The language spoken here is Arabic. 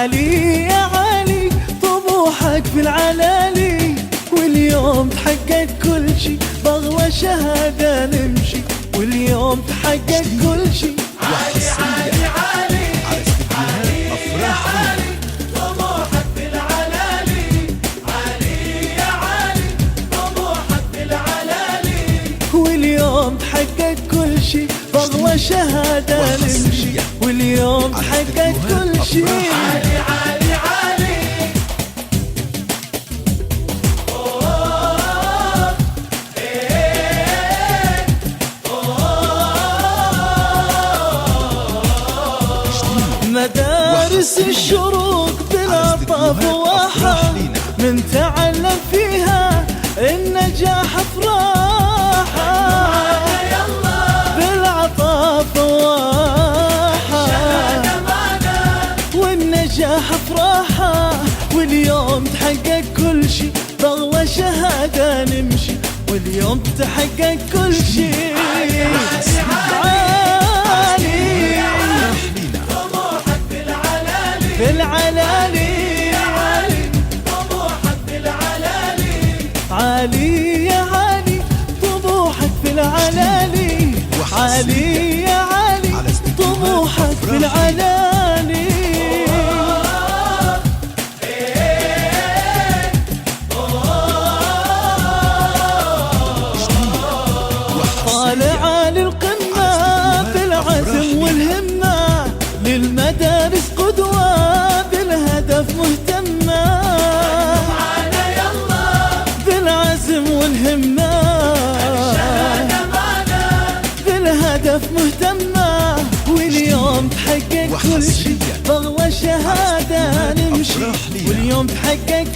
علي يا علي طموحك في العلالي، واليوم تحقق كل شي بغوى شهادة نمشي، واليوم تحقق كل شي. علي علي علي علي يا علي طموحك في العلالي، علي يا علي طموحك في العلالي، واليوم تحقق كل شي بغوى شهادة نمشي، واليوم تحقق كل شي. علي علي علي مدارس الشروق بالعطاف واحة، من تعلم فيها النجاح افراحة، بالعطاف واحة والنجاح افراحة، واليوم تحقق كل شي بغوى شهادة نمشي، واليوم تحقق كل شي. في العلالي علي طموحك في العلالي، علي يا علي طموحك في العلالي، علي يا علي طموحك في العلالي. طالع للقمة بالعزم والهمة، للمدارس قدوة بالهدف مهتمة، بالعزم والهمة بالهدف مهتمة، واليوم تحقق كل شي بغوى شهادة نمشي، واليوم تحقق